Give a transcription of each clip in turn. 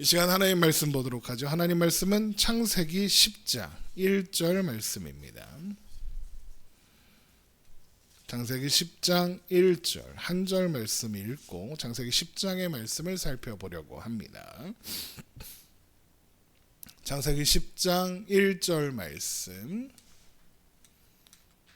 이 시간 하나님 말씀 보도록 하죠. 하나님 말씀은 창세기 10장 1절 말씀입니다. 창세기 10장 1절 한 절 말씀 읽고 창세기 10장의 말씀을 살펴보려고 합니다. 창세기 10장 1절 말씀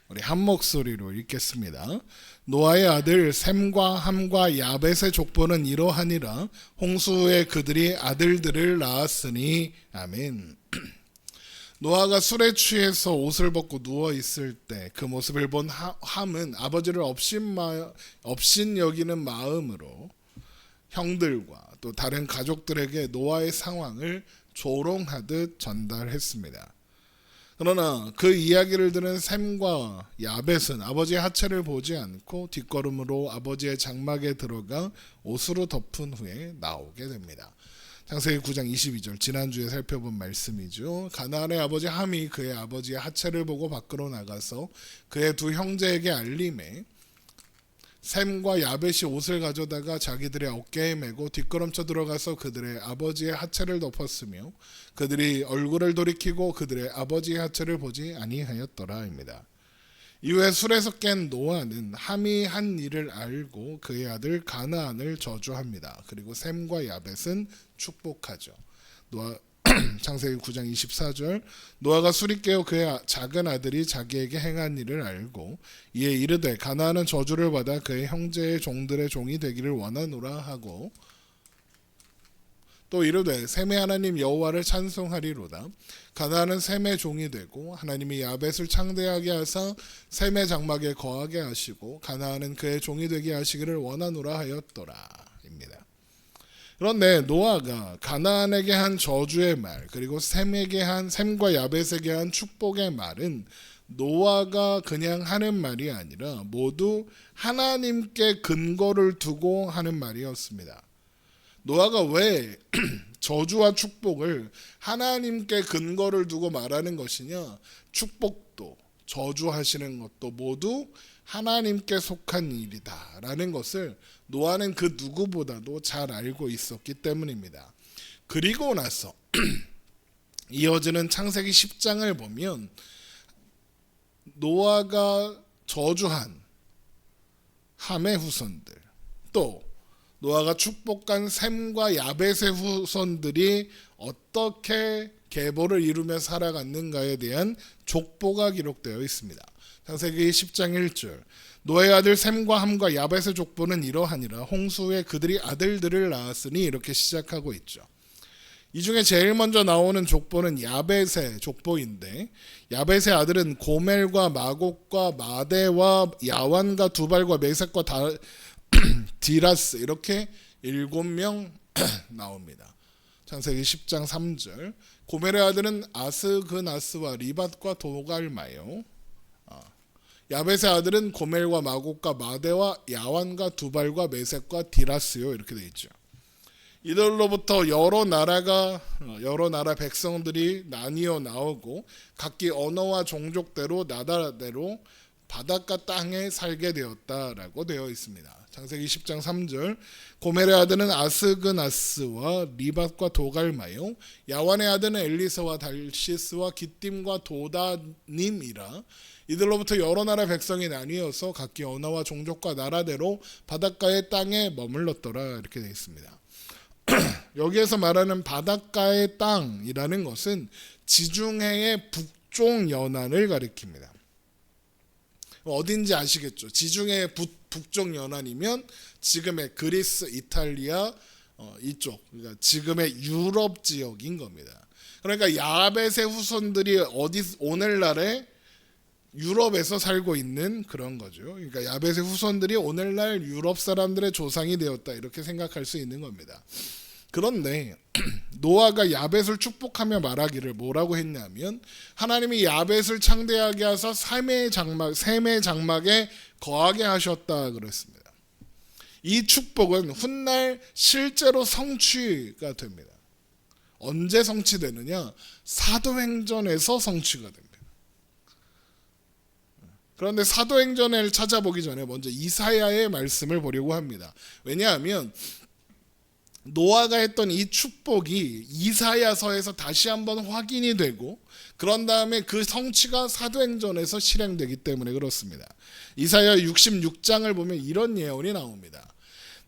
우리 한 목소리로 읽겠습니다. 노아의 아들 셈과 함과 야벳의 족보는 이러하니라. 홍수 후에 그들이 아들들을 낳았으니 아멘. 노아가 술에 취해서 옷을 벗고 누워 있을 때 그 모습을 본 함은 아버지를 업신 여기는 마음으로 형들과 또 다른 가족들에게 노아의 상황을 조롱하듯 전달했습니다. 그러나 그 이야기를 들은 셈과 야벳은 아버지의 하체를 보지 않고 뒷걸음으로 아버지의 장막에 들어가 옷으로 덮은 후에 나오게 됩니다. 창세기 9장 22절 지난주에 살펴본 말씀이죠. 가나안의 아버지 함이 그의 아버지의 하체를 보고 밖으로 나가서 그의 두 형제에게 알림해 셈과 야벳이 옷을 가져다가 자기들의 어깨에 메고 뒷걸음쳐 들어가서 그들의 아버지의 하체를 덮었으며 그들이 얼굴을 돌이키고 그들의 아버지의 하체를 보지 아니하였더라입니다. 이후에 술에서 깬 노아는 함이 한 일을 알고 그의 아들 가나안을 저주합니다. 그리고 셈과 야벳은 축복하죠. 창세기 9장 24절 노아가 술이 깨어 그의 작은 아들이 자기에게 행한 일을 알고 이에 이르되 가나안은 저주를 받아 그의 형제의 종들의 종이 되기를 원하노라 하고 또 이르되 셈의 하나님 여호와를 찬송하리로다. 가나안은 셈의 종이 되고 하나님이 야벳을 창대하게 하사 셈의 장막에 거하게 하시고 가나안은 그의 종이 되게 하시기를 원하노라 하였더라 입니다. 그런데 노아가 가나안에게 한 저주의 말 그리고 셈과 야벳에게 한 축복의 말은 노아가 그냥 하는 말이 아니라 모두 하나님께 근거를 두고 하는 말이었습니다. 노아가 왜 저주와 축복을 하나님께 근거를 두고 말하는 것이냐? 축복도 저주하시는 것도 모두 하나님께 속한 일이다 라는 것을 노아는 그 누구보다도 잘 알고 있었기 때문입니다. 그리고 나서 이어지는 창세기 10장을 보면 노아가 저주한 함의 후손들 또 노아가 축복한 셈과 야벳의 후손들이 어떻게 계보를 이루며 살아갔는가에 대한 족보가 기록되어 있습니다. 창세기 10장 1절 노아의 아들 셈과 함과 야벳의 족보는 이러하니라. 홍수 후에 그들이 아들들을 낳았으니 이렇게 시작하고 있죠. 이 중에 제일 먼저 나오는 족보는 야벳의 족보인데 야벳의 아들은 고멜과 마곡과 마대와 야완과 두발과 메섹과 디라스 이렇게 7명 나옵니다. 창세기 10장 3절 고멜의 아들은 아스그나스와 리밧과 도갈마요. 야벳의 아들은 고멜과 마곡과 마대와 야완과 두발과 메섹과 디라스요 이렇게 되어 있죠. 이들로부터 여러 나라 백성들이 나뉘어 나오고 각기 언어와 종족대로 나라대로 바닷가 땅에 살게 되었다라고 되어 있습니다. 창세기 10장 3절 고멜의 아들은 아스그나스와 리밧과 도갈마요 야완의 아들은 엘리사와 달시스와 기띔과 도다님이라. 이들로부터 여러 나라 백성이 나뉘어서 각기 언어와 종족과 나라대로 바닷가의 땅에 머물렀더라 이렇게 되어 있습니다. 여기에서 말하는 바닷가의 땅이라는 것은 지중해의 북쪽 연안을 가리킵니다. 어딘지 아시겠죠? 지중해의 북쪽 연안이면 지금의 그리스, 이탈리아 이쪽, 그러니까 지금의 유럽 지역인 겁니다. 그러니까 야벳의 후손들이 오늘날의 유럽에서 살고 있는 그런 거죠. 그러니까 야벳의 후손들이 오늘날 유럽 사람들의 조상이 되었다 이렇게 생각할 수 있는 겁니다. 그런데 노아가 야벳을 축복하며 말하기를 뭐라고 했냐면 하나님이 야벳을 창대하게 하사 셈의 장막에 거하게 하셨다 그랬습니다. 이 축복은 훗날 실제로 성취가 됩니다. 언제 성취되느냐? 사도행전에서 성취가 됩니다. 그런데 사도행전을 찾아보기 전에 먼저 이사야의 말씀을 보려고 합니다. 왜냐하면 노아가 했던 이 축복이 이사야서에서 다시 한번 확인이 되고 그런 다음에 그 성취가 사도행전에서 실행되기 때문에 그렇습니다. 이사야 66장을 보면 이런 예언이 나옵니다.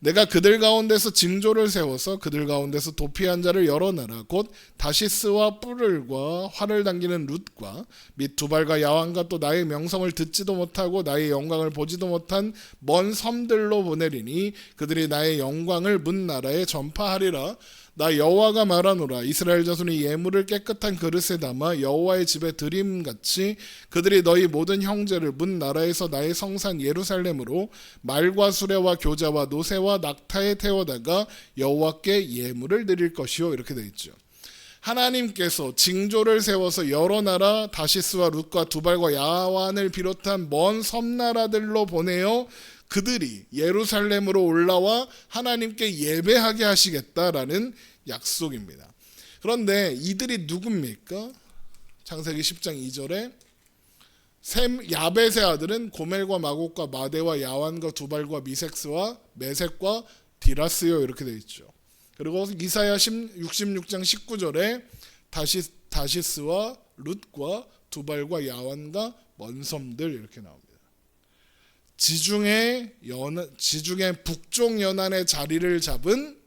내가 그들 가운데서 징조를 세워서 그들 가운데서 도피한 자를 열어내라. 곧 다시스와 뿔을과 활을 당기는 룻과 및 두발과 야완과 또 나의 명성을 듣지도 못하고 나의 영광을 보지도 못한 먼 섬들로 보내리니 그들이 나의 영광을 문 나라에 전파하리라. 나 여호와가 말하노라. 이스라엘 자손이 예물을 깨끗한 그릇에 담아 여호와의 집에 드림같이 그들이 너희 모든 형제를 문 나라에서 나의 성산 예루살렘으로 말과 수레와 교자와 노새와 낙타에 태워다가 여호와께 예물을 드릴 것이요. 이렇게 되어 있죠. 하나님께서 징조를 세워서 여러 나라 다시스와 룻과 두발과 야완을 비롯한 먼 섬나라들로 보내어 그들이 예루살렘으로 올라와 하나님께 예배하게 하시겠다라는 약속입니다. 그런데 이들이 누굽니까? 창세기 10장 2절에 야벳의 아들은 고멜과 마곡과 마대와 야완과 두발과 미색스와 메색과 디라스요. 이렇게 되어 있죠. 그리고 이사야 66장 19절에 다시스와 룻과 두발과 야완과 먼섬들 이렇게 나옵니다. 지중해 북쪽 연안의 자리를 잡은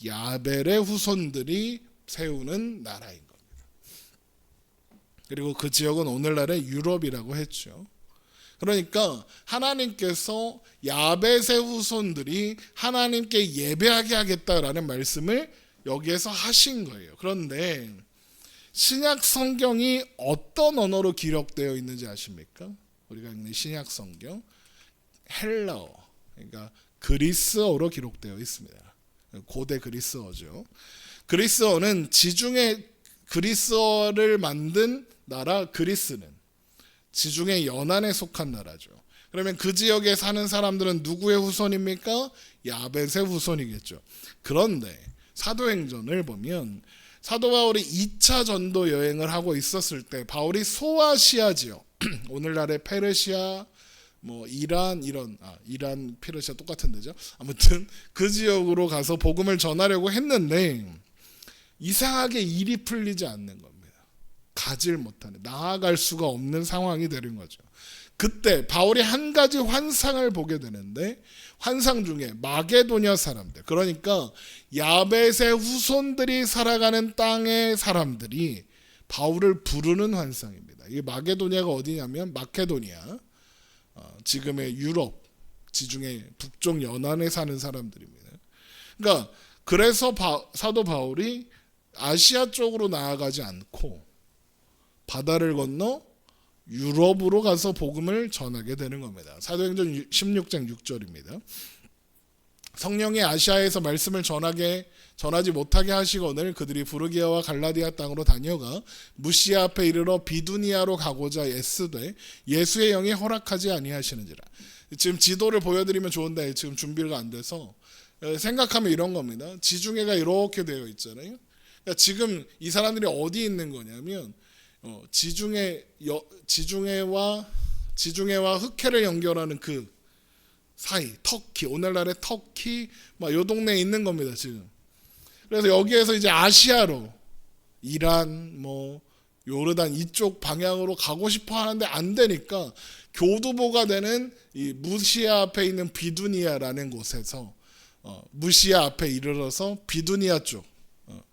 야벨의 후손들이 세우는 나라인 겁니다. 그리고 그 지역은 오늘날의 유럽이라고 했죠. 그러니까 하나님께서 야벳의 후손들이 하나님께 예배하게 하겠다라는 말씀을 여기에서 하신 거예요. 그런데 신약 성경이 어떤 언어로 기록되어 있는지 아십니까? 우리가 읽는 신약 성경 헬라어, 그러니까 그리스어로 기록되어 있습니다. 고대 그리스어죠. 그리스어는 지중해 그리스어를 만든 나라 그리스는 지중해 연안에 속한 나라죠. 그러면 그 지역에 사는 사람들은 누구의 후손입니까? 야벳의 후손이겠죠. 그런데 사도행전을 보면 사도 바울이 2차 전도 여행을 하고 있었을 때 바울이 소아시아 지역, 오늘날의 페르시아, 이란 페르시아 똑같은 데죠. 아무튼 그 지역으로 가서 복음을 전하려고 했는데 이상하게 일이 풀리지 않는 겁니다. 가질 못하는, 나아갈 수가 없는 상황이 되는 거죠. 그때 바울이 한 가지 환상을 보게 되는데 환상 중에 마게도냐 사람들, 그러니까 야벳의 후손들이 살아가는 땅의 사람들이 바울을 부르는 환상입니다. 이 마게도냐가 어디냐면 마케도니아, 지금의 유럽, 지중해 북쪽 연안에 사는 사람들입니다. 그러니까 그래서 사도 바울이 아시아 쪽으로 나아가지 않고 바다를 건너 유럽으로 가서 복음을 전하게 되는 겁니다. 사도행전 16장 6절입니다. 성령이 아시아에서 말씀을 전하지 못하게 하시거늘 그들이 부르기아와 갈라디아 땅으로 다녀가 무시아 앞에 이르러 비두니아로 가고자 애쓰되 예수의 영이 허락하지 아니하시는지라. 지금 지도를 보여드리면 좋은데 지금 준비가 안 돼서 생각하면 이런 겁니다. 지중해가 이렇게 되어 있잖아요. 그러니까 지금 이 사람들이 어디 있는 거냐면 지중해와 흑해를 연결하는 그 사이, 터키, 오늘날의 터키, 요 동네에 있는 겁니다, 지금. 그래서 여기에서 이제 아시아로, 이란, 요르단 이쪽 방향으로 가고 싶어 하는데 안 되니까 교두보가 되는 이 무시아 앞에 있는 비두니아라는 곳에서 무시아 앞에 이르러서 비두니아 쪽,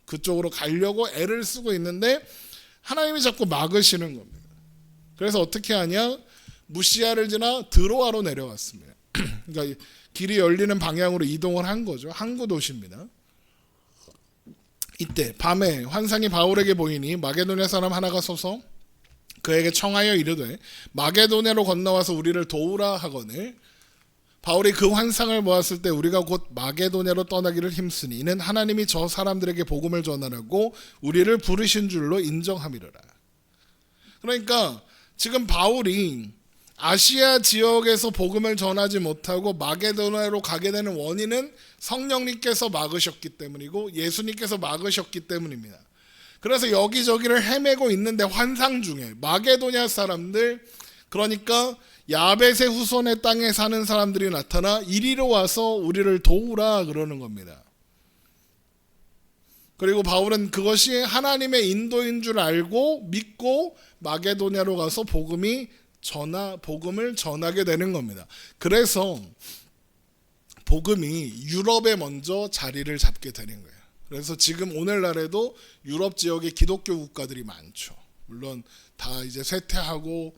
그쪽으로 가려고 애를 쓰고 있는데 하나님이 자꾸 막으시는 겁니다. 그래서 어떻게 하냐? 무시아를 지나 드로아로 내려왔습니다. 그러니까 길이 열리는 방향으로 이동을 한 거죠. 항구 도시입니다. 이때 밤에 환상이 바울에게 보이니 마게도냐 사람 하나가 서서 그에게 청하여 이르되 마게도냐로 건너와서 우리를 도우라 하거늘 바울이 그 환상을 보았을 때 우리가 곧 마게도냐로 떠나기를 힘쓰니 이는 하나님이 저 사람들에게 복음을 전하라고 우리를 부르신 줄로 인정함이로라. 그러니까 지금 바울이 아시아 지역에서 복음을 전하지 못하고 마게도냐로 가게 되는 원인은 성령님께서 막으셨기 때문이고 예수님께서 막으셨기 때문입니다. 그래서 여기저기를 헤매고 있는데 환상 중에 마게도냐 사람들, 그러니까 야벳의 후손의 땅에 사는 사람들이 나타나 이리로 와서 우리를 도우라 그러는 겁니다. 그리고 바울은 그것이 하나님의 인도인 줄 알고 믿고 마게도냐로 가서 복음을 전하게 되는 겁니다. 그래서 복음이 유럽에 먼저 자리를 잡게 되는 거예요. 그래서 지금 오늘날에도 유럽 지역에 기독교 국가들이 많죠. 물론 다 이제 쇠퇴하고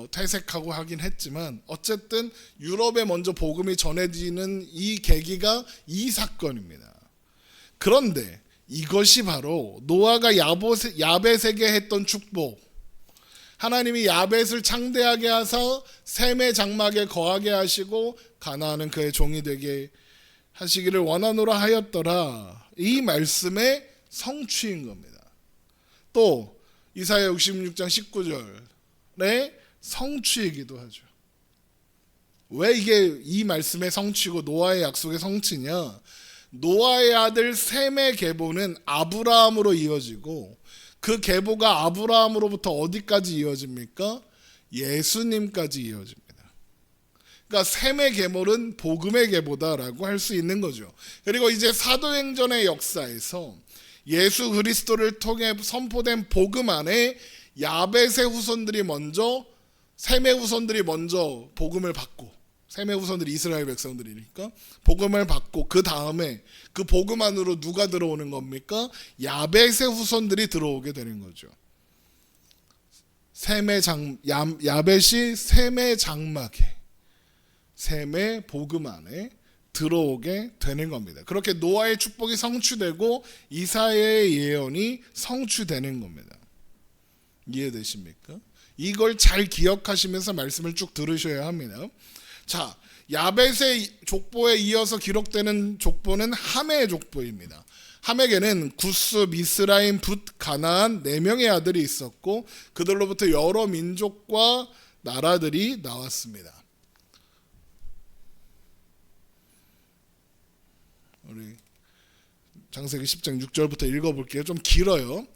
퇴색하고 하긴 했지만 어쨌든 유럽에 먼저 복음이 전해지는 이 계기가 이 사건입니다. 그런데 이것이 바로 노아가 야벳에게 했던 축복, 하나님이 야벳을 창대하게 하사 셈의 장막에 거하게 하시고 가나안은 그의 종이 되게 하시기를 원하노라 하였더라, 이 말씀의 성취인 겁니다. 또 이사야 66장 19절의 성취이기도 하죠. 왜 이게 이 말씀의 성취고 노아의 약속의 성취냐? 노아의 아들 셈의 계보는 아브라함으로 이어지고 그 계보가 아브라함으로부터 어디까지 이어집니까? 예수님까지 이어집니다. 그러니까 셈의 계보는 복음의 계보다라고 할 수 있는 거죠. 그리고 이제 사도행전의 역사에서 예수 그리스도를 통해 선포된 복음 안에 야벳의 후손들이 먼저, 셈의 후손들이 먼저 복음을 받고, 셈의 후손들이 이스라엘 백성들이니까 복음을 받고 그 다음에 그 복음 안으로 누가 들어오는 겁니까? 야벳의 후손들이 들어오게 되는 거죠. 야벳이 셈의 장막에, 셈의 복음 안에 들어오게 되는 겁니다. 그렇게 노아의 축복이 성취되고 이사야의 예언이 성취되는 겁니다. 이해되십니까? 이걸 잘 기억하시면서 말씀을 쭉 들으셔야 합니다. 자, 야벳의 족보에 이어서 기록되는 족보는 함의 족보입니다. 함에게는 구스, 미스라임, 붓, 가나안 4명의 아들이 있었고 그들로부터 여러 민족과 나라들이 나왔습니다. 우리 창세기 10장 6절부터 읽어볼게요. 좀 길어요.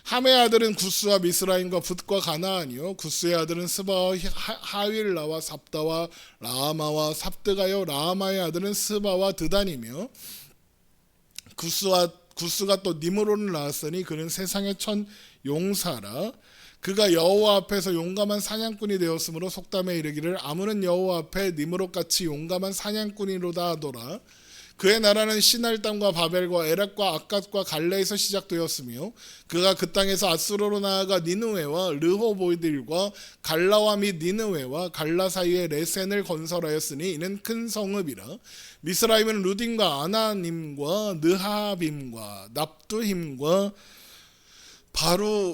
함의 아들은 구스와 미스라임과 붓과 가나안이요, 구스의 아들은 스바와 하윌라와 삽다와 라마와 삽드가요, 라마의 아들은 스바와 드단이며, 구스가 또 니므론을 낳았으니 그는 세상의 첫 용사라. 그가 여호와 앞에서 용감한 사냥꾼이 되었으므로 속담에 이르기를 아무는 여호와 앞에 니므롯같이 용감한 사냥꾼이로다 하더라. 그의 나라는 시날 땅과 바벨과 에락과 악갓과 갈레에서 시작되었으며 그가 그 땅에서 아수르로 나아가 니느웨와 르호보이들과 갈라와 및 니느웨와 갈라 사이에 레센을 건설하였으니 이는 큰 성읍이라. 미스라임은 루딘과 아나님과 느하빔과 납두힘과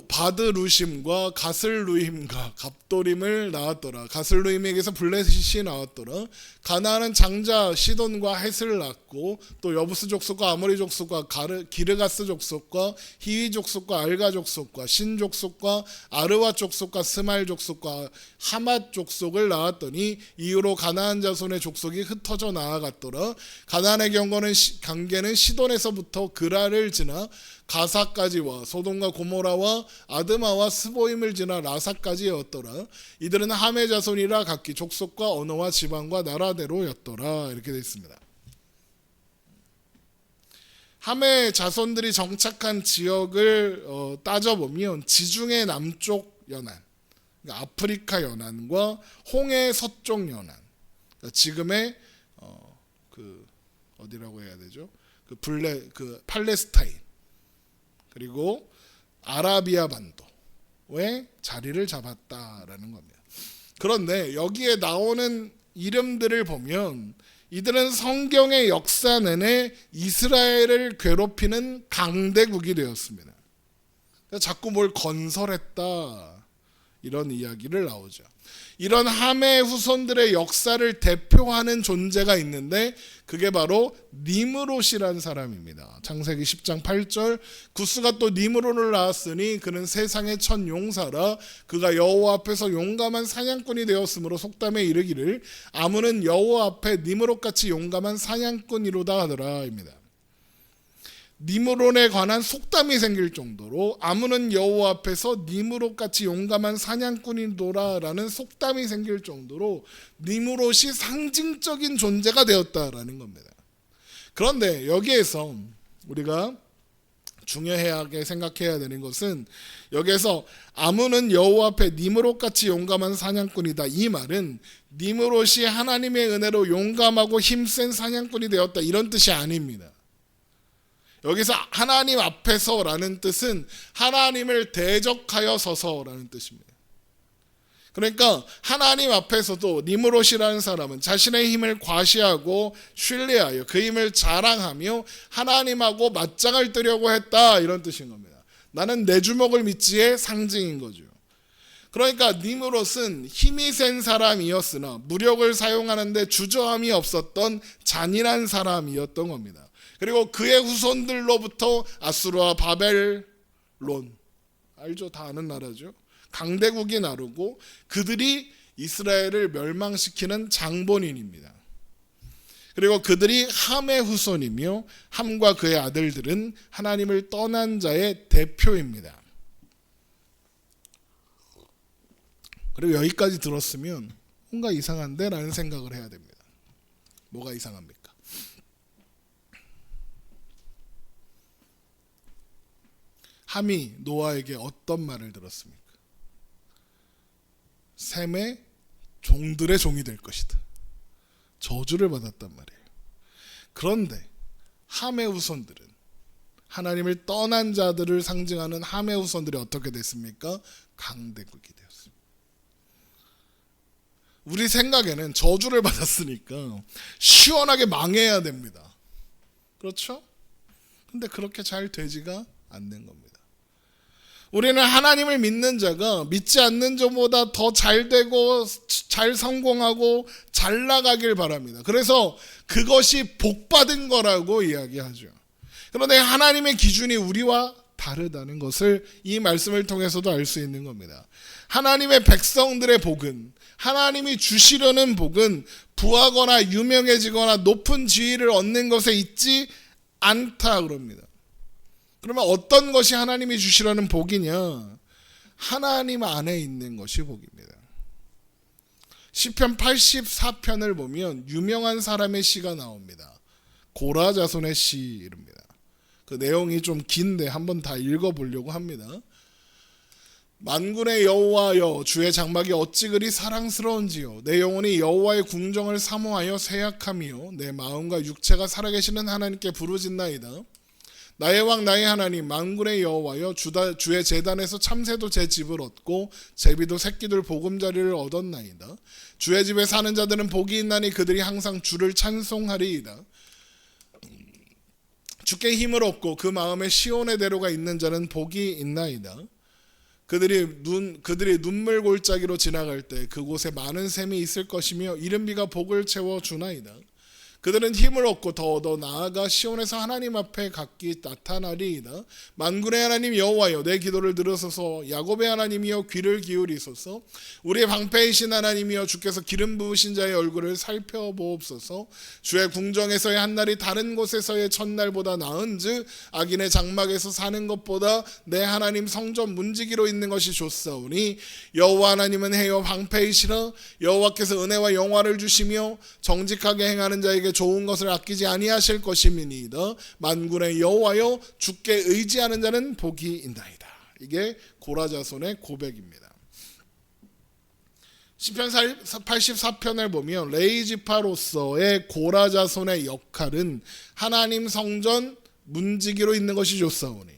바드루심과 가슬루임과 갑도림을 낳았더라. 가슬루임에게서 블레셋이 나왔더라. 가나안은 장자 시돈과 헷을 낳고 또 여부스 족속과 아모리 족속과 기르가스 족속과 히위 족속과 알가 족속과 신 족속과 아르와 족속과 스말 족속과 하맛 족속을 낳았더니 이후로 가나안 자손의 족속이 흩어져 나아갔더라. 가나안의 경계는 시돈에서부터 그라를 지나 가사까지와 소돔과 고모라와 아드마와 스보임을 지나 라사까지였더라. 이들은 함의 자손이라 각기 족속과 언어와 지방과 나라대로였더라. 이렇게 되어 있습니다. 함의 자손들이 정착한 지역을 따져보면 지중해 남쪽 연안, 그러니까 아프리카 연안과 홍해 서쪽 연안, 그러니까 지금의 어디라고 해야 되죠? 팔레스타인, 그리고 아라비아 반도에 자리를 잡았다라는 겁니다. 그런데 여기에 나오는 이름들을 보면 이들은 성경의 역사 내내 이스라엘을 괴롭히는 강대국이 되었습니다. 자꾸 뭘 건설했다 이런 이야기를 나오죠. 이런 함의 후손들의 역사를 대표하는 존재가 있는데 그게 바로 니므롯이라는 사람입니다. 창세기 10장 8절 구스가 또 니므롯을 낳았으니 그는 세상의 첫 용사라. 그가 여호와 앞에서 용감한 사냥꾼이 되었으므로 속담에 이르기를 아무는 여호와 앞에 니므롯같이 용감한 사냥꾼이로다 하더라입니다. 니므롯에 관한 속담이 생길 정도로 아무는 여호와 앞에서 니므롯같이 용감한 사냥꾼이도라라는 속담이 생길 정도로 니므롯이 상징적인 존재가 되었다라는 겁니다. 그런데 여기에서 우리가 중요하게 생각해야 되는 것은 여기에서 아문은 여호와 앞에 니므롯같이 용감한 사냥꾼이다. 이 말은 니므롯이 하나님의 은혜로 용감하고 힘센 사냥꾼이 되었다 이런 뜻이 아닙니다. 여기서 하나님 앞에서라는 뜻은 하나님을 대적하여 서서라는 뜻입니다. 그러니까 하나님 앞에서도 니므롯이라는 사람은 자신의 힘을 과시하고 신뢰하여 그 힘을 자랑하며 하나님하고 맞짱을 뜨려고 했다 이런 뜻인 겁니다. 나는 내 주먹을 믿지의 상징인 거죠. 그러니까 니므롯은 힘이 센 사람이었으나 무력을 사용하는데 주저함이 없었던 잔인한 사람이었던 겁니다. 그리고 그의 후손들로부터 아수르와 바벨론, 알죠? 다 아는 나라죠. 강대국이 나르고 그들이 이스라엘을 멸망시키는 장본인입니다. 그리고 그들이 함의 후손이며 함과 그의 아들들은 하나님을 떠난 자의 대표입니다. 그리고 여기까지 들었으면 뭔가 이상한데 라는 생각을 해야 됩니다. 뭐가 이상합니까? 함이 노아에게 어떤 말을 들었습니까? 셈의 종들의 종이 될 것이다. 저주를 받았단 말이에요. 그런데 함의 후손들은 하나님을 떠난 자들을 상징하는 함의 후손들이 어떻게 됐습니까? 강대국이 되었습니다. 우리 생각에는 저주를 받았으니까 시원하게 망해야 됩니다. 그렇죠? 근데 그렇게 잘 되지가 않는 겁니다. 우리는 하나님을 믿는 자가 믿지 않는 자보다 더 잘 되고 잘 성공하고 잘 나가길 바랍니다. 그래서 그것이 복받은 거라고 이야기하죠. 그런데 하나님의 기준이 우리와 다르다는 것을 이 말씀을 통해서도 알 수 있는 겁니다. 하나님의 백성들의 복은, 하나님이 주시려는 복은 부하거나 유명해지거나 높은 지위를 얻는 것에 있지 않다 그럽니다. 그러면 어떤 것이 하나님이 주시라는 복이냐? 하나님 안에 있는 것이 복입니다. 시편 84편을 보면 유명한 사람의 시가 나옵니다. 고라 자손의 시입니다. 그 내용이 좀 긴데 한번 다 읽어보려고 합니다. 만군의 여호와여, 주의 장막이 어찌 그리 사랑스러운지요. 내 영혼이 여호와의 궁정을 사모하여 새약하며 내 마음과 육체가 살아계시는 하나님께 부르짖나이다. 나의 왕 나의 하나님 만군의 여호와여, 주의 제단에서 참새도 제 집을 얻고 제비도 새끼들 보금자리를 얻었나이다. 주의 집에 사는 자들은 복이 있나니 그들이 항상 주를 찬송하리이다. 주께 힘을 얻고 그 마음에 시온의 대로가 있는 자는 복이 있나이다. 그들이 눈물 골짜기로 지나갈 때 그곳에 많은 샘이 있을 것이며 이른 비가 복을 채워 주나이다. 그들은 힘을 얻고 더 나아가 시온에서 하나님 앞에 각기 나타나리이다. 만군의 하나님 여호와여, 내 기도를 들으소서. 야곱의 하나님이여, 귀를 기울이소서. 우리의 방패이신 하나님이여, 주께서 기름 부으신 자의 얼굴을 살펴보옵소서. 주의 궁정에서의 한날이 다른 곳에서의 첫날보다 나은즉 악인의 장막에서 사는 것보다 내 하나님 성전 문지기로 있는 것이 좋사오니 여호와 하나님은 해여 방패이시라. 여호와께서 은혜와 영화를 주시며 정직하게 행하는 자에게 좋은 것을 아끼지 아니하실 것임이니이다. 만군의 여호와여, 주께 의지하는 자는 복이 있나이다. 이게 고라 자손의 고백입니다. 시편 84편을 보면 레위 지파로서의 고라 자손의 역할은 하나님 성전 문지기로 있는 것이 좋사오니,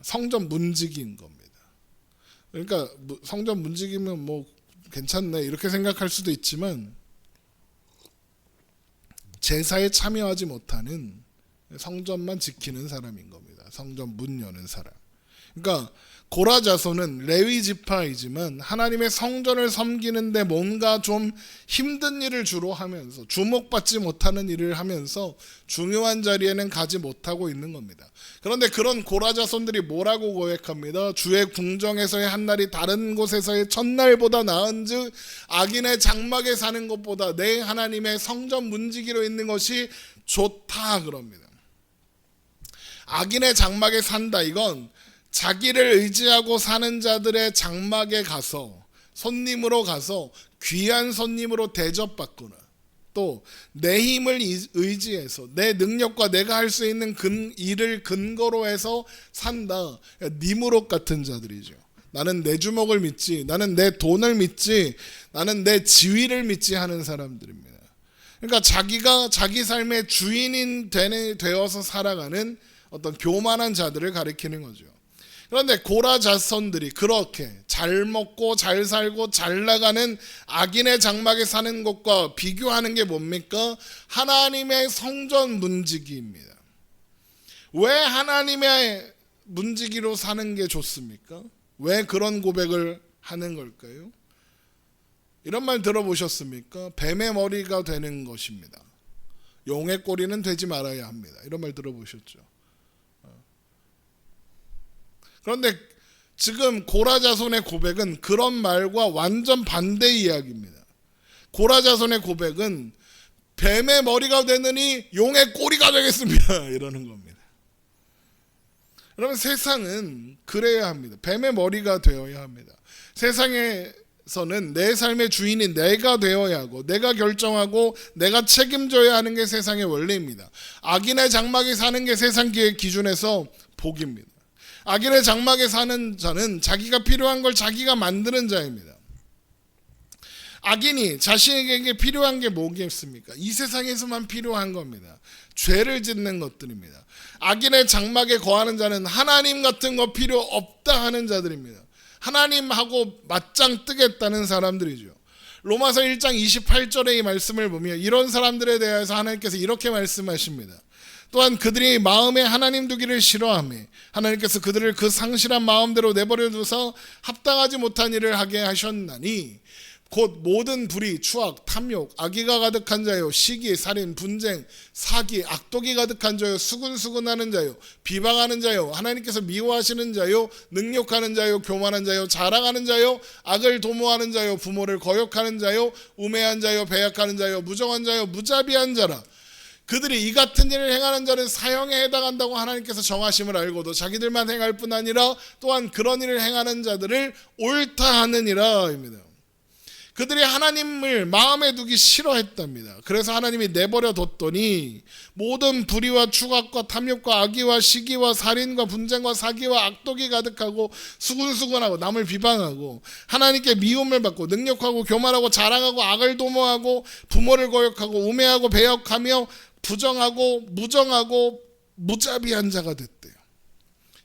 성전 문지기인 겁니다. 그러니까 성전 문지기면 뭐 괜찮네 이렇게 생각할 수도 있지만 제사에 참여하지 못하는 성전만 지키는 사람인 겁니다. 성전 문 여는 사람. 그러니까 고라 자손은 레위 지파이지만 하나님의 성전을 섬기는데 뭔가 좀 힘든 일을 주로 하면서 주목받지 못하는 일을 하면서 중요한 자리에는 가지 못하고 있는 겁니다. 그런데 그런 고라 자손들이 뭐라고 고백합니다. 주의 궁정에서의 한날이 다른 곳에서의 첫날보다 나은즉 악인의 장막에 사는 것보다 내 하나님의 성전 문지기로 있는 것이 좋다 그럽니다. 악인의 장막에 산다, 이건 자기를 의지하고 사는 자들의 장막에 가서 손님으로 가서 귀한 손님으로 대접받거나 것도 내 힘을 의지해서 내 능력과 내가 할 수 있는 일을 근거로 해서 산다. 니무롯 같은 자들이죠. 나는 내 주먹을 믿지, 나는 내 돈을 믿지, 나는 내 지위를 믿지 하는 사람들입니다. 그러니까 자기가 자기 삶의 주인이 되어서 살아가는 어떤 교만한 자들을 가리키는 거죠. 그런데 고라 자손들이 그렇게 잘 먹고 잘 살고 잘 나가는 악인의 장막에 사는 것과 비교하는 게 뭡니까? 하나님의 성전 문지기입니다. 왜 하나님의 문지기로 사는 게 좋습니까? 왜 그런 고백을 하는 걸까요? 이런 말 들어보셨습니까? 뱀의 머리가 되는 것입니다. 용의 꼬리는 되지 말아야 합니다. 이런 말 들어보셨죠? 그런데 지금 고라 자손의 고백은 그런 말과 완전 반대 이야기입니다. 고라 자손의 고백은 뱀의 머리가 되느니 용의 꼬리가 되겠습니다. 이러는 겁니다. 그러면 세상은 그래야 합니다. 뱀의 머리가 되어야 합니다. 세상에서는 내 삶의 주인이 내가 되어야 하고 내가 결정하고 내가 책임져야 하는 게 세상의 원리입니다. 악인의 장막에 사는 게 세상 기준에서 복입니다. 악인의 장막에 사는 자는 자기가 필요한 걸 자기가 만드는 자입니다. 악인이 자신에게 필요한 게 뭐겠습니까? 이 세상에서만 필요한 겁니다. 죄를 짓는 것들입니다. 악인의 장막에 거하는 자는 하나님 같은 거 필요 없다 하는 자들입니다. 하나님하고 맞짱 뜨겠다는 사람들이죠. 로마서 1장 28절의 이 말씀을 보면 이런 사람들에 대해서 하나님께서 이렇게 말씀하십니다. 또한 그들이 마음에 하나님 두기를 싫어하며 하나님께서 그들을 그 상실한 마음대로 내버려 두사 합당하지 못한 일을 하게 하셨나니 곧 모든 불의, 추악, 탐욕, 악의가 가득한 자요, 시기, 살인, 분쟁, 사기, 악독이 가득한 자요, 수군수군하는 자요, 비방하는 자요, 하나님께서 미워하시는 자요, 능욕하는 자요, 교만한 자요, 자랑하는 자요, 악을 도모하는 자요, 부모를 거역하는 자요, 우매한 자요, 배약하는 자요, 무정한 자요, 무자비한 자라. 그들이 이 같은 일을 행하는 자는 사형에 해당한다고 하나님께서 정하심을 알고도 자기들만 행할 뿐 아니라 또한 그런 일을 행하는 자들을 옳다 하느니라 입니다. 그들이 하나님을 마음에 두기 싫어했답니다. 그래서 하나님이 내버려 뒀더니 모든 불의와 추악과 탐욕과 악의와 시기와 살인과 분쟁과 사기와 악독이 가득하고 수군수군하고 남을 비방하고 하나님께 미움을 받고 능력하고 교만하고 자랑하고 악을 도모하고 부모를 거역하고 우매하고 배역하며 부정하고 무정하고 무자비한 자가 됐대요.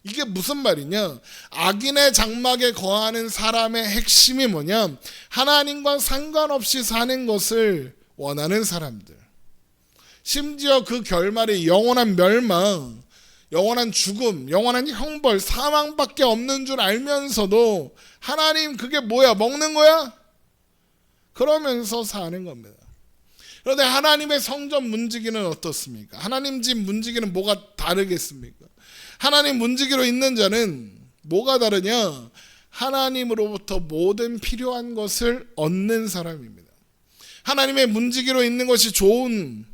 이게 무슨 말이냐? 악인의 장막에 거하는 사람의 핵심이 뭐냐? 하나님과 상관없이 사는 것을 원하는 사람들. 심지어 그 결말이 영원한 멸망, 영원한 죽음, 영원한 형벌, 사망밖에 없는 줄 알면서도 하나님 그게 뭐야? 먹는 거야? 그러면서 사는 겁니다. 그런데 하나님의 성전 문지기는 어떻습니까? 하나님 집 문지기는 뭐가 다르겠습니까? 하나님 문지기로 있는 자는 뭐가 다르냐? 하나님으로부터 모든 필요한 것을 얻는 사람입니다. 하나님의 문지기로 있는 것이 좋은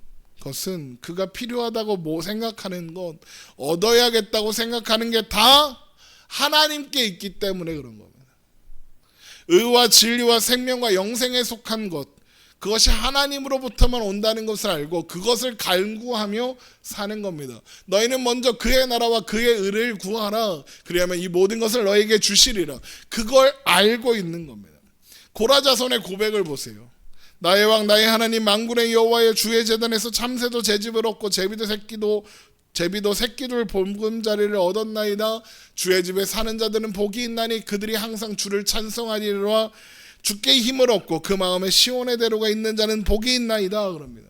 것은 그가 필요하다고 생각하는 것, 얻어야겠다고 생각하는 게 다 하나님께 있기 때문에 그런 겁니다. 의와 진리와 생명과 영생에 속한 것, 그것이 하나님으로부터만 온다는 것을 알고 그것을 간구하며 사는 겁니다. 너희는 먼저 그의 나라와 그의 의를 구하라. 그리하면 이 모든 것을 너에게 주시리라. 그걸 알고 있는 겁니다. 고라 자손의 고백을 보세요. 나의 왕 나의 하나님 만군의 여호와의 주의 제단에서 참새도 제 집을 얻고 제비도 새끼들 보금자리를 얻었나이다. 주의 집에 사는 자들은 복이 있나니 그들이 항상 주를 찬송하리라. 주께 힘을 얻고 그 마음에 시온의 대로가 있는 자는 복이 있나이다 그럽니다.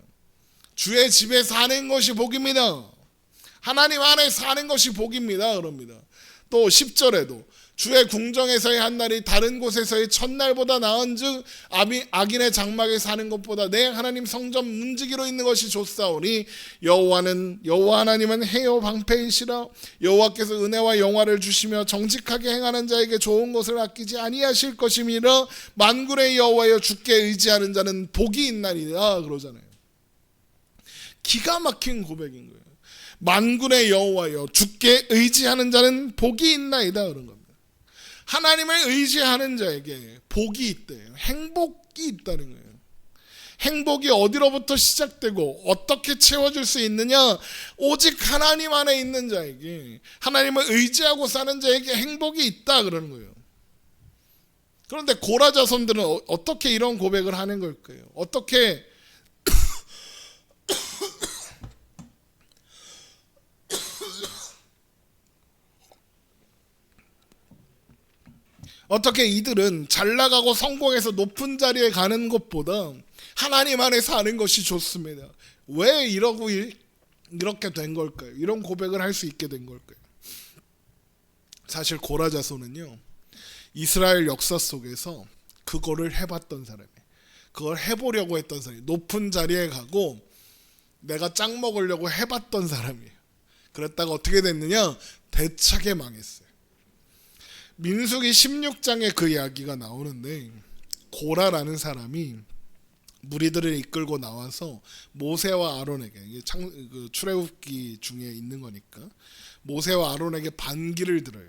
주의 집에 사는 것이 복입니다. 하나님 안에 사는 것이 복입니다 그럽니다. 또 10절에도 주의 궁정에서의 한 날이 다른 곳에서의 첫날보다 나은즉 악인의 장막에 사는 것보다 내 하나님 성전 문지기로 있는 것이 좋사오니 여호와 하나님은 해요 방패이시라. 여호와께서 은혜와 영화를 주시며 정직하게 행하는 자에게 좋은 것을 아끼지 아니하실 것임이라. 만군의 여호와여 주께 의지하는 자는 복이 있나니라 그러잖아요. 기가 막힌 고백인 거예요. 만군의 여호와여 주께 의지하는 자는 복이 있나이다 그런 겁니다. 하나님을 의지하는 자에게 복이 있대요. 행복이 있다는 거예요. 행복이 어디로부터 시작되고 어떻게 채워줄 수 있느냐? 오직 하나님 안에 있는 자에게, 하나님을 의지하고 사는 자에게 행복이 있다 그러는 거예요. 그런데 고라 자손들은 어떻게 이런 고백을 하는 걸까요? 어떻게 어떻게 이들은 잘 나가고 성공해서 높은 자리에 가는 것보다 하나님 안에 사는 것이 좋습니다. 왜 이렇게 된 걸까요? 이런 고백을 할 수 있게 된 걸까요? 사실 고라 자손은요, 이스라엘 역사 속에서 그거를 해봤던 사람이에요. 그걸 해보려고 했던 사람이에요. 높은 자리에 가고 내가 짱 먹으려고 해봤던 사람이에요. 그랬다가 어떻게 됐느냐? 대차게 망했어요. 민수기 16장에 그 이야기가 나오는데, 고라라는 사람이 무리들을 이끌고 나와서 모세와 아론에게, 이게 출애굽기 중에 있는 거니까 모세와 아론에게 반기를 들어요.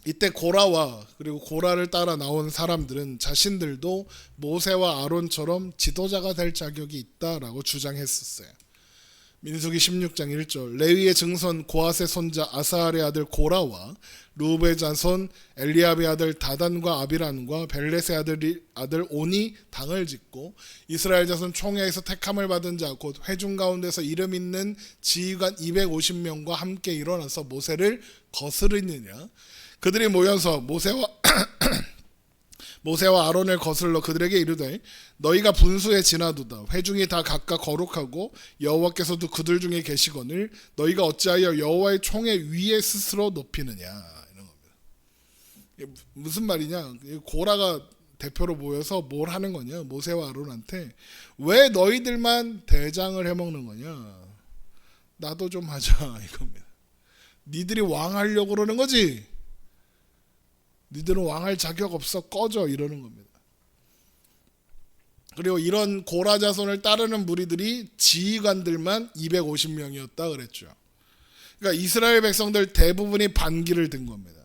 이때 고라와 그리고 고라를 따라 나온 사람들은 자신들도 모세와 아론처럼 지도자가 될 자격이 있다라고 주장했었어요. 민수기 16장 1절, 레위의 증손 고핫의 손자 아사엘의 아들 고라와 루벤의 자손 엘리압의 아들 다단과 아비란과 벨렛의 아들 온이 당을 짓고 이스라엘 자손 총회에서 택함을 받은 자 곧 회중 가운데서 이름 있는 지휘관 250명과 함께 일어나서 모세를 거스르느냐? 그들이 모여서 모세와 아론을 거슬러 그들에게 이르되, 너희가 분수에 지나도다. 회중이 다 각각 거룩하고 여호와께서도 그들 중에 계시거늘 너희가 어찌하여 여호와의 총회 위에 스스로 높이느냐? 이런 겁니다. 이게 무슨 말이냐? 고라가 대표로 모여서 뭘 하는 거냐? 모세와 아론한테 왜 너희들만 대장을 해먹는 거냐? 나도 좀 하자 이겁니다. 니들이 왕하려고 그러는 거지? 니들은 왕할 자격 없어, 꺼져, 이러는 겁니다. 그리고 이런 고라 자손을 따르는 무리들이 지휘관들만 250명이었다 그랬죠. 그러니까 이스라엘 백성들 대부분이 반기를 든 겁니다.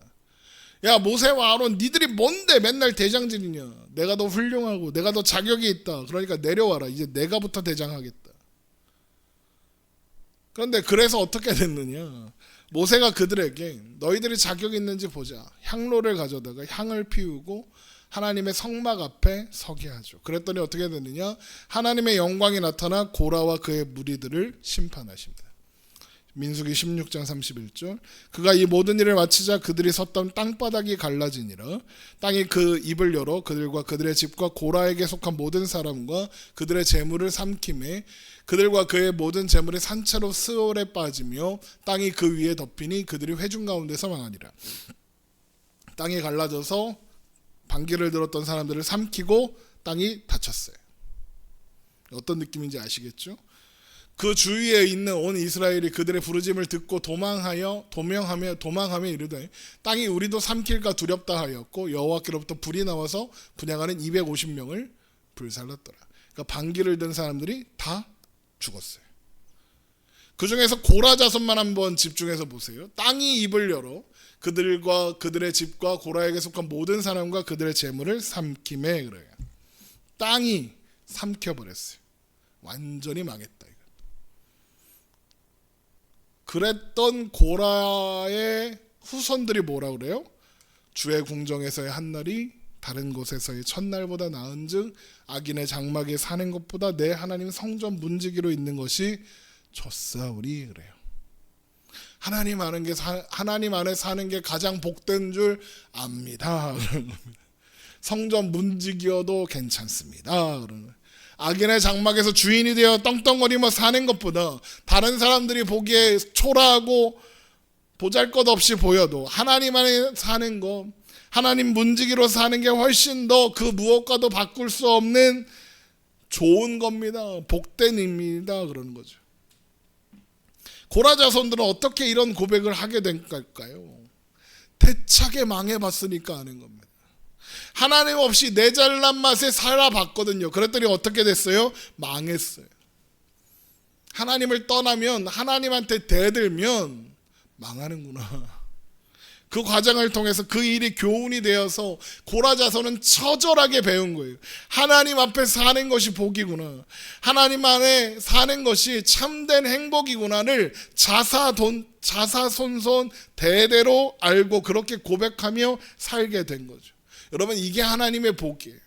야, 모세와 아론, 니들이 뭔데 맨날 대장질이냐? 내가 더 훌륭하고 내가 더 자격이 있다. 그러니까 내려와라. 이제 내가부터 대장하겠다. 그런데 그래서 어떻게 됐느냐? 모세가 그들에게 너희들이 자격이 있는지 보자. 향로를 가져다가 향을 피우고 하나님의 성막 앞에 서게 하죠. 그랬더니 어떻게 됐느냐? 하나님의 영광이 나타나 고라와 그의 무리들을 심판하십니다. 민수기 16장 31절, 그가 이 모든 일을 마치자 그들이 섰던 땅바닥이 갈라지니라. 땅이 그 입을 열어 그들과 그들의 집과 고라에게 속한 모든 사람과 그들의 재물을 삼키매 그들과 그의 모든 재물이 산채로 스올에 빠지며 땅이 그 위에 덮이니 그들이 회중 가운데서 망하니라. 땅이 갈라져서 반기를 들었던 사람들을 삼키고 땅이 닫혔어요. 어떤 느낌인지 아시겠죠? 그 주위에 있는 온 이스라엘이 그들의 부르짐을 듣고 도망하며 이르되, 땅이 우리도 삼킬까 두렵다 하였고 여호와께로부터 불이 나와서 분향하는 250명을 불살랐더라. 그러니까 반기를 든 사람들이 다 죽었어요. 그 중에서 고라 자손만 한번 집중해서 보세요. 땅이 입을 열어 그들과 그들의 집과 고라에게 속한 모든 사람과 그들의 재물을 삼키매, 그래요. 땅이 삼켜버렸어요. 완전히 망했다. 그랬던 고라의 후손들이 뭐라 그래요? 주의 궁정에서의 한날이 다른 곳에서의 첫날보다 나은즉 악인의 장막에 사는 것보다 내 하나님 성전 문지기로 있는 것이 좋사오리, 그래요. 하나님 안에 사는 게 가장 복된 줄 압니다. 그런 겁니다. 성전 문지기여도 괜찮습니다. 그러는 거예요. 악인의 장막에서 주인이 되어 떵떵거리며 사는 것보다 다른 사람들이 보기에 초라하고 보잘것없이 보여도 하나님 안에 사는 것, 하나님 문지기로 사는 게 훨씬 더 그 무엇과도 바꿀 수 없는 좋은 겁니다. 복된 일입니다. 그러는 거죠. 고라 자손들은 어떻게 이런 고백을 하게 된 걸까요? 대차게 망해봤으니까 하는 겁니다. 하나님 없이 내 잘난 맛에 살아봤거든요. 그랬더니 어떻게 됐어요? 망했어요. 하나님을 떠나면, 하나님한테 대들면 망하는구나. 그 과정을 통해서 그 일이 교훈이 되어서 고라 자손은 처절하게 배운 거예요. 하나님 앞에 사는 것이 복이구나, 하나님 안에 사는 것이 참된 행복이구나를 자사손손 대대로 알고 그렇게 고백하며 살게 된 거죠. 여러분, 이게 하나님의 복이에요.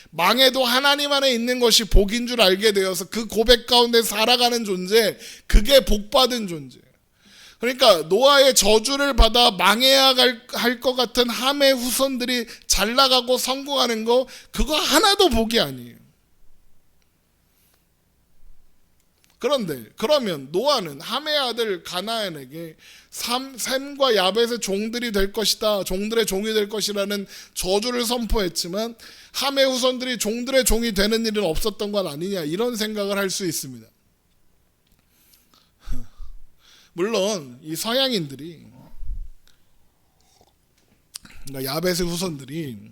망해도 하나님 안에 있는 것이 복인 줄 알게 되어서 그 고백 가운데 살아가는 존재, 그게 복받은 존재예요. 그러니까 노아의 저주를 받아 망해야 할 것 같은 함의 후손들이 잘 나가고 성공하는 거, 그거 하나도 복이 아니에요. 그런데 그러면 노아는 함의 아들 가나안에게 셈과 야벳의 종들이 될 것이다, 종들의 종이 될 것이라는 저주를 선포했지만 함의 후손들이 종들의 종이 되는 일은 없었던 건 아니냐, 이런 생각을 할 수 있습니다. 물론 이 서양인들이, 그러니까 야벳의 후손들이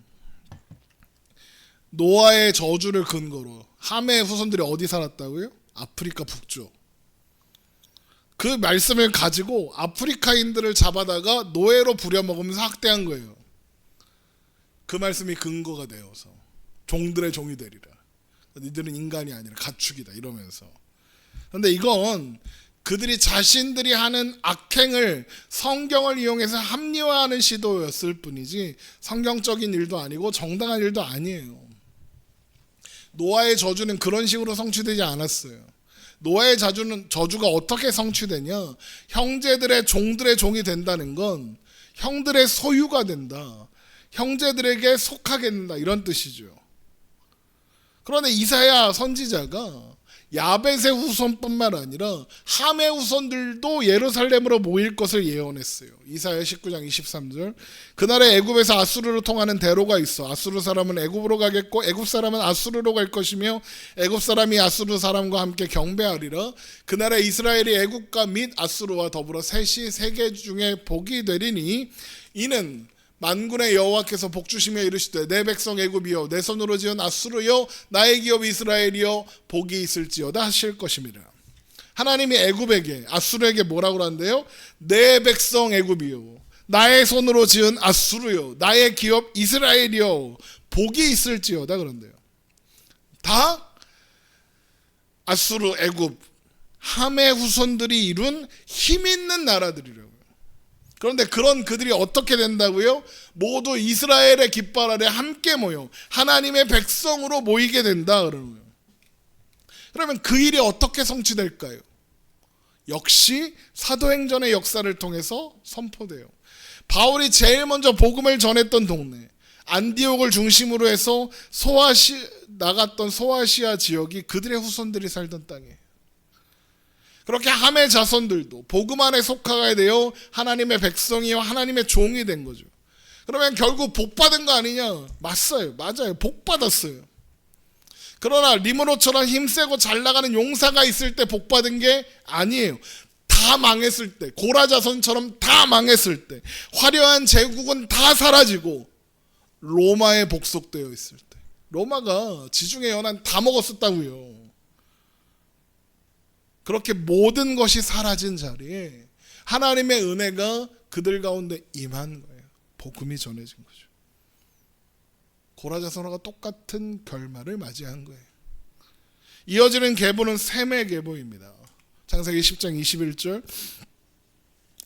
노아의 저주를 근거로 함의 후손들이 어디 살았다고요? 아프리카 북쪽. 그 말씀을 가지고 아프리카인들을 잡아다가 노예로 부려먹으면서 학대한 거예요. 그 말씀이 근거가 되어서 종들의 종이 되리라, 니들은 인간이 아니라 가축이다 이러면서. 그런데 이건 그들이 자신들이 하는 악행을 성경을 이용해서 합리화하는 시도였을 뿐이지 성경적인 일도 아니고 정당한 일도 아니에요. 노아의 저주는 그런 식으로 성취되지 않았어요. 노아의 저주가 어떻게 성취되냐, 형제들의 종들의 종이 된다는 건 형들의 소유가 된다, 형제들에게 속하게 된다, 이런 뜻이죠. 그런데 이사야 선지자가 야벳의 후손뿐만 아니라 함의 후손들도 예루살렘으로 모일 것을 예언했어요. 이사야 19장 23절. 그날에 애굽에서 아수르로 통하는 대로가 있어 아수르 사람은 애굽으로 가겠고 애굽 사람은 아수르로 갈 것이며 애굽 사람이 아수르 사람과 함께 경배하리라. 그날에 이스라엘이 애굽과 및 아수르와 더불어 셋이 세계 중에 복이 되리니 이는 만군의 여호와께서 복주시며 이르시되 내 백성 애굽이여 내 손으로 지은 아수르여 나의 기업 이스라엘이여 복이 있을지어다 하실 것입니다. 하나님이 애굽에게, 아수르에게 뭐라고 하는데요? 내 백성 애굽이여 나의 손으로 지은 아수르여 나의 기업 이스라엘이여 복이 있을지어다 그런데요. 다 아수르, 애굽, 함의 후손들이 이룬 힘있는 나라들이라고요. 그런데 그런 그들이 어떻게 된다고요? 모두 이스라엘의 깃발 아래 함께 모여 하나님의 백성으로 모이게 된다 그러는 거예요. 그러면 그 일이 어떻게 성취될까요? 역시 사도행전의 역사를 통해서 선포돼요. 바울이 제일 먼저 복음을 전했던 동네 안디옥을 중심으로 해서 나갔던 소아시아 지역이 그들의 후손들이 살던 땅이에요. 그렇게 함의 자손들도 복음 안에 속하게 되어 하나님의 백성이요 하나님의 종이 된 거죠. 그러면 결국 복 받은 거 아니냐? 맞아요. 복 받았어요. 그러나 리므롯처럼 힘세고 잘 나가는 용사가 있을 때 복 받은 게 아니에요. 다 망했을 때, 고라 자손처럼 다 망했을 때, 화려한 제국은 다 사라지고 로마에 복속되어 있을 때, 로마가 지중해 연안 다 먹었었다고요. 그렇게 모든 것이 사라진 자리에 하나님의 은혜가 그들 가운데 임한 거예요. 복음이 전해진 거죠. 고라 자손과 똑같은 결말을 맞이한 거예요. 이어지는 계보는 셈의 계보입니다. 창세기 10장 21절.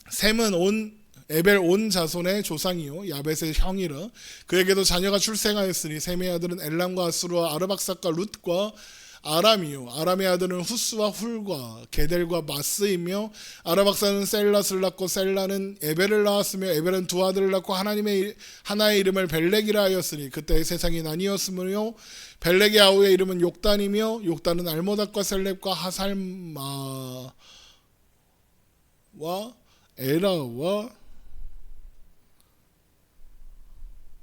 셈은 에벨 온 자손의 조상이요 야벳의 형이라. 그에게도 자녀가 출생하였으니 셈의 아들은 엘람과 아수르와 아르박삭과 룻과 아람이요 아람의 아들은 후스와 훌과 게델과 마스이며 아르박사는 셀랏을 낳고 셀라는 에벨을 낳았으며 에벨은 두 아들을 낳고 하나의 이름을 벨렉이라 하였으니 그때 세상이 나뉘었으며 벨렉의 아우의 이름은 욕단이며 욕단은 알모닥과 셀렙과 하살마와 에라와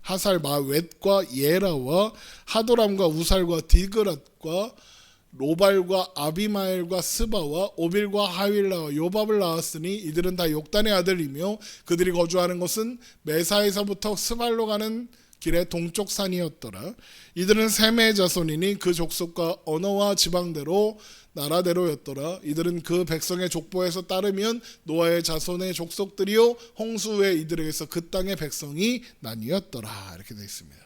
하살마웻과 예라와 하도람과 우살과 디그랏과 로발과 아비마엘과 스바와 오빌과 하윌라와 요밥을 낳았으니 이들은 다 욕단의 아들이며 그들이 거주하는 곳은 메사에서부터 스발로 가는 길의 동쪽 산이었더라. 이들은 셈의 자손이니 그 족속과 언어와 지방대로 나라대로였더라. 이들은 그 백성의 족보에서 따르면 노아의 자손의 족속들이요 홍수 후에 이들에게서 그 땅의 백성이 나뉘었더라. 이렇게 되어 있습니다.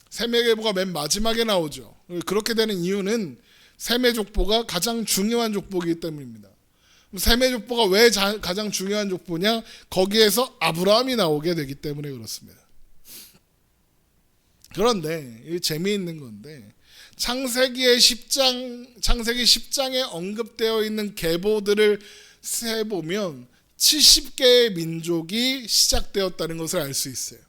셈의 계보가 맨 마지막에 나오죠. 그렇게 되는 이유는 셈의 족보가 가장 중요한 족보이기 때문입니다. 셈의 족보가 왜 가장 중요한 족보냐? 거기에서 아브라함이 나오게 되기 때문에 그렇습니다. 그런데 재미있는 건데 창세기 10장에 언급되어 있는 계보들을 세보면 70개의 민족이 시작되었다는 것을 알 수 있어요.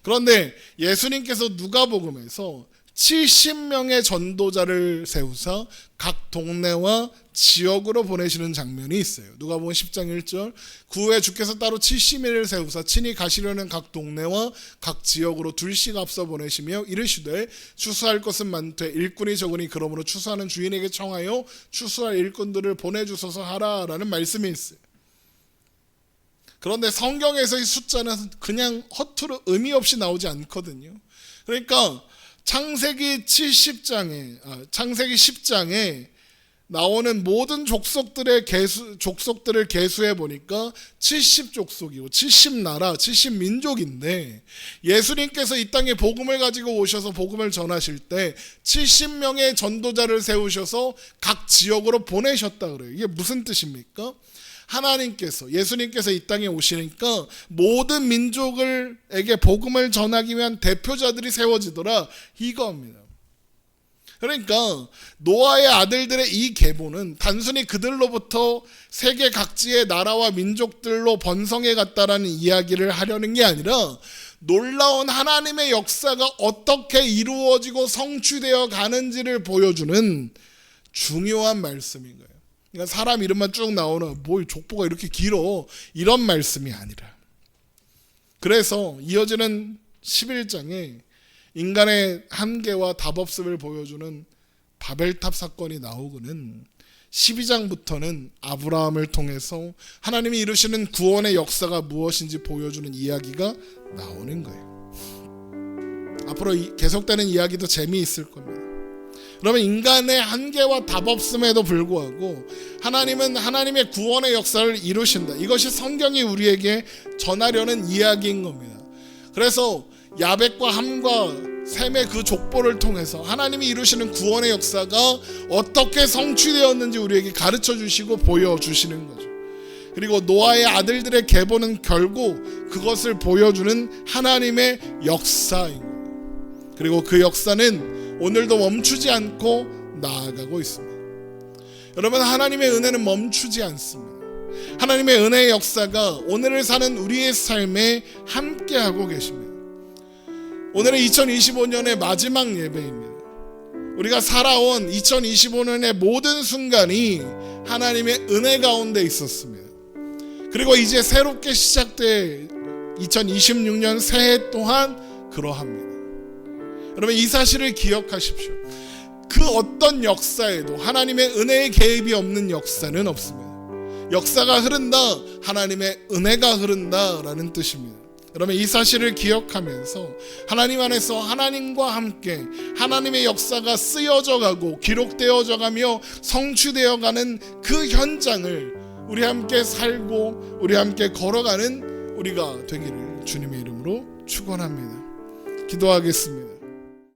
그런데 예수님께서 누가복음에서 70명의 전도자를 세우사 각 동네와 지역으로 보내시는 장면이 있어요. 누가복음 10장 1절 그 후에 주께서 따로 70인을 세우사 친히 가시려는 각 동네와 각 지역으로 둘씩 앞서 보내시며 이르시되 추수할 것은 많되 일꾼이 적으니 그러므로 추수하는 주인에게 청하여 추수할 일꾼들을 보내주소서 하라라는 말씀이 있어요. 그런데 성경에서의 숫자는 그냥 허투루 의미 없이 나오지 않거든요. 그러니까 창세기 10장에 나오는 모든 족속들을 계수해 보니까 70족속이고 70나라, 70민족인데 예수님께서 이 땅에 복음을 가지고 오셔서 복음을 전하실 때 70명의 전도자를 세우셔서 각 지역으로 보내셨다 그래요. 이게 무슨 뜻입니까? 예수님께서 이 땅에 오시니까 모든 민족에게 복음을 전하기 위한 대표자들이 세워지더라 이겁니다. 그러니까 노아의 아들들의 이 계보는 단순히 그들로부터 세계 각지의 나라와 민족들로 번성해 갔다라는 이야기를 하려는 게 아니라 놀라운 하나님의 역사가 어떻게 이루어지고 성취되어 가는지를 보여주는 중요한 말씀인 거예요. 그러니까 사람 이름만 쭉 나오는 뭐 족보가 이렇게 길어 이런 말씀이 아니라, 그래서 이어지는 11장에 인간의 한계와 답없음을 보여주는 바벨탑 사건이 나오고는 12장부터는 아브라함을 통해서 하나님이 이루시는 구원의 역사가 무엇인지 보여주는 이야기가 나오는 거예요. 앞으로 계속되는 이야기도 재미있을 겁니다. 그러면 인간의 한계와 답없음에도 불구하고 하나님은 하나님의 구원의 역사를 이루신다. 이것이 성경이 우리에게 전하려는 이야기인 겁니다. 그래서 야벳과 함과 셈의 그 족보를 통해서 하나님이 이루시는 구원의 역사가 어떻게 성취되었는지 우리에게 가르쳐 주시고 보여주시는 거죠. 그리고 노아의 아들들의 계보는 결국 그것을 보여주는 하나님의 역사인 거예요. 그리고 그 역사는 오늘도 멈추지 않고 나아가고 있습니다. 여러분, 하나님의 은혜는 멈추지 않습니다. 하나님의 은혜의 역사가 오늘을 사는 우리의 삶에 함께하고 계십니다. 오늘은 2025년의 마지막 예배입니다. 우리가 살아온 2025년의 모든 순간이 하나님의 은혜 가운데 있었습니다. 그리고 이제 새롭게 시작될 2026년 새해 또한 그러합니다. 여러분, 이 사실을 기억하십시오. 그 어떤 역사에도 하나님의 은혜의 개입이 없는 역사는 없습니다. 역사가 흐른다, 하나님의 은혜가 흐른다라는 뜻입니다. 여러분, 이 사실을 기억하면서 하나님 안에서 하나님과 함께 하나님의 역사가 쓰여져 가고 기록되어져 가며 성취되어 가는 그 현장을 우리 함께 살고 우리 함께 걸어가는 우리가 되기를 주님의 이름으로 축원합니다. 기도하겠습니다.